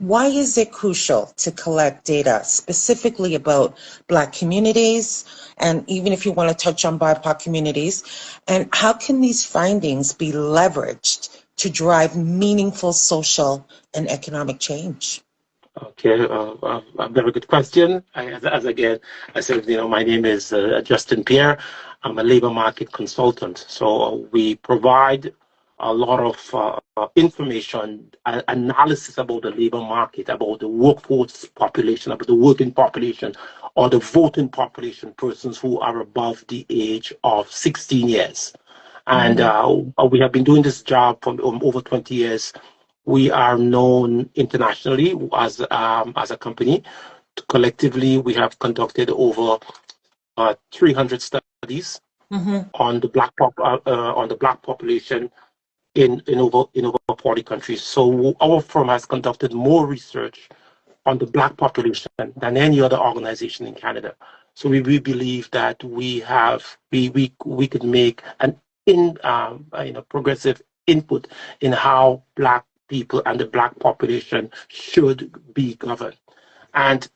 Why is it crucial to collect data specifically about Black communities, and even if you want to touch on BIPOC communities, and how can these findings be leveraged to drive meaningful social and economic change? Okay, a very good question. As again, I said, my name is Justin Pierre. I'm a labor market consultant. So we provide a lot of information, analysis about the labor market, about the workforce population, about the working population, or the voting population, persons who are above the age of 16 years. And we have been doing this job for over 20 years. We are known internationally as a company. Collectively, we have conducted over 300 studies on the black population in over 40 countries. So our firm has conducted more research on the Black population than any other organization in Canada. So we believe that we could make an progressive input in how Black people and the Black population should be governed. And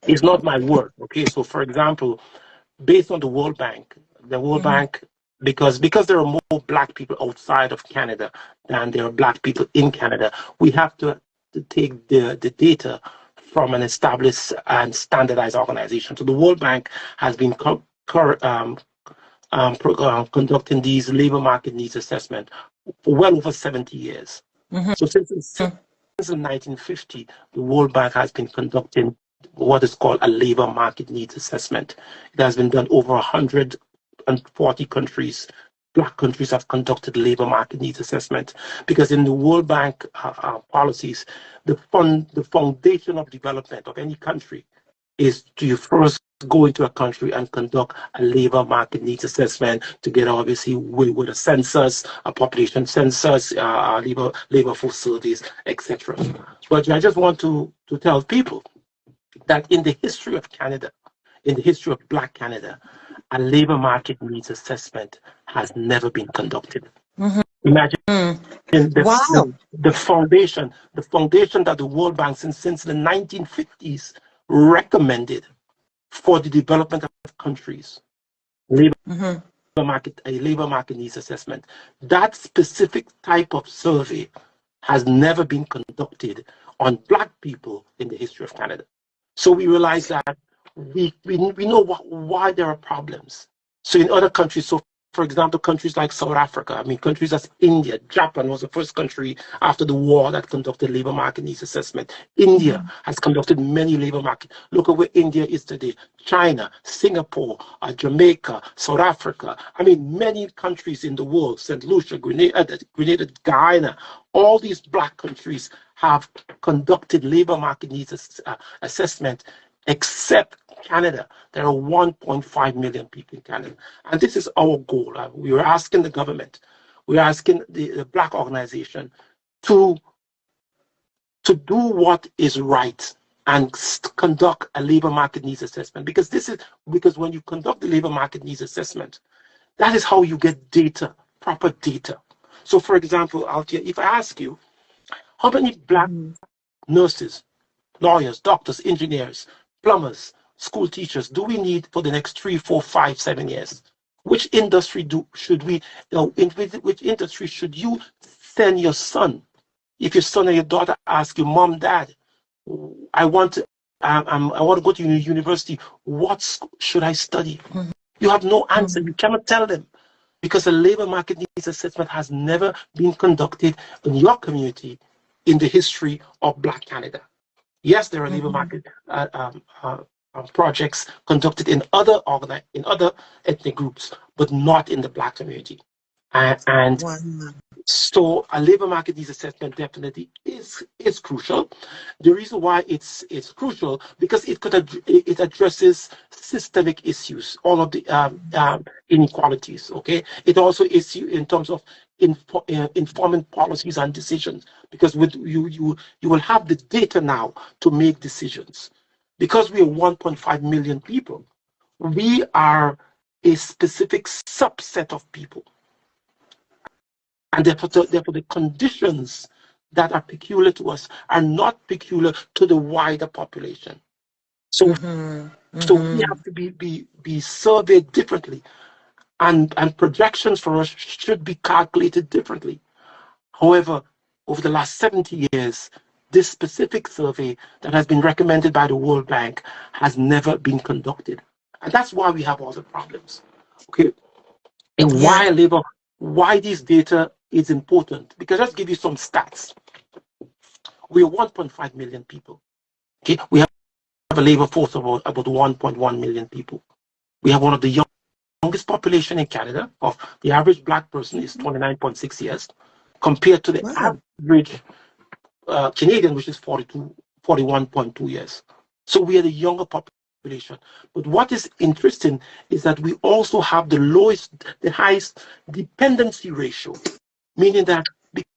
it's not my word. Okay, so for example, based on the World Bank, because there are more Black people outside of Canada than there are Black people in Canada, we have to take the data from an established and standardized organization. So the World Bank has been conducting these labor market needs assessment for well over 70 years. So since 1950, the World Bank has been conducting what is called a labor market needs assessment. It has been done over 140 countries. Black countries have conducted labor market needs assessment, because in the World Bank policies, the foundation of development of any country is to first go into a country and conduct a labor market needs assessment together, obviously, with a census, a population census, labor force surveys, etc. But I just want to tell people that in the history of Canada, in the history of Black Canada, a labor market needs assessment has never been conducted. Imagine the foundation that the World Bank since the 1950s recommended for the development of countries, a labor market needs assessment. That specific type of survey has never been conducted on Black people in the history of Canada. So we realize that we know why there are problems. So in other countries, so for example, countries like South Africa, countries like India, Japan was the first country after the war that conducted labor market needs assessment. India has conducted many labor market. Look at where India is today. China, Singapore, Jamaica, South Africa. Many countries in the world, St. Lucia, Grenada, Guyana, all these Black countries have conducted labor market needs assessment, except Canada. There are 1.5 million people in Canada. And this is our goal. We are asking the government, we're asking the Black organization to do what is right and conduct a labor market needs assessment. Because when you conduct the labor market needs assessment, that is how you get data, proper data. So for example, Althea, if I ask you, how many Black nurses, lawyers, doctors, engineers, plumbers, school teachers do we need for the next 3, 4, 5, 7 years? Which industry which industry should you send your son? If your son or your daughter ask you, Mom, Dad, I want to go to university, what should I study? You have no answer. You cannot tell them, because the labor market needs assessment has never been conducted in your community in the history of Black Canada. Yes, there are labor market projects conducted in other ethnic groups, but not in the Black community. So a labor market needs assessment definitely is crucial. The reason why it's crucial, because it addresses systemic issues, all of the inequalities. Okay, it also is in terms of informing policies and decisions, because you will have the data now to make decisions. Because we are 1.5 million people, we are a specific subset of people. And therefore the conditions that are peculiar to us are not peculiar to the wider population. So, so we have to be surveyed differently, and projections for us should be calculated differently. However, over the last 70 years, this specific survey that has been recommended by the World Bank has never been conducted. And that's why we have all the problems. Okay. And why this data is important, because let's give you some stats. We are 1.5 million people. Okay. We have a labor force of about 1.1 million people. We have one of the youngest population in Canada. Of the average Black person is 29.6 years, compared to the average Canadian, which is 41.2 years. So we are the younger population. But what is interesting is that we also have the highest dependency ratio, meaning that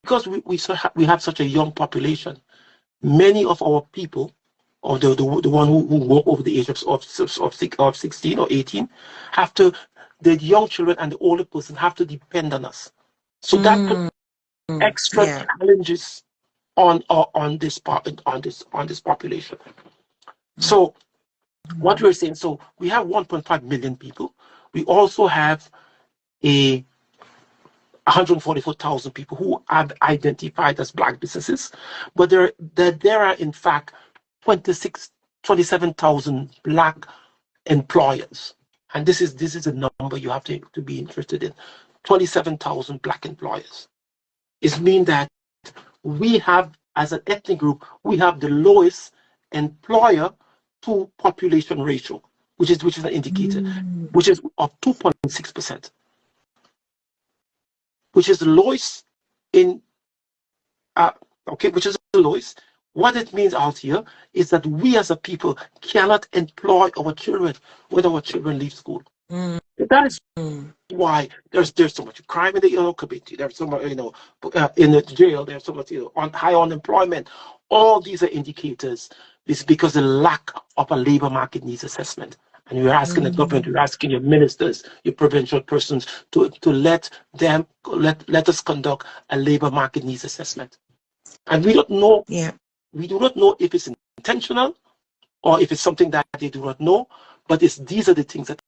because we have such a young population, many of our people, or the one who work over the age of 16 or 18, the young children and the older person have to depend on us. So that puts extra challenges on this population. So what we're saying, so we have 1.5 million people. We also have 144,000 people who are identified as Black businesses, but there are in fact 27,000 Black employers, and this is a number you have to be interested in. 27,000 Black employers. It means that we have, as an ethnic group, we have the lowest employer to population ratio, which is an indicator, which is of 2.6%, which is the lowest in which is the lowest. What it means out here is that we as a people cannot employ our children when our children leave school. That is why there's so much crime in the community. There's so much, in the jail. There's so much, high unemployment. All these are indicators. It's because the lack of a labor market needs assessment. And you're asking the government, you're asking your ministers, your provincial persons to let us conduct a labor market needs assessment. And we don't know. We do not know if it's intentional or if it's something that they do not know. But these are the things that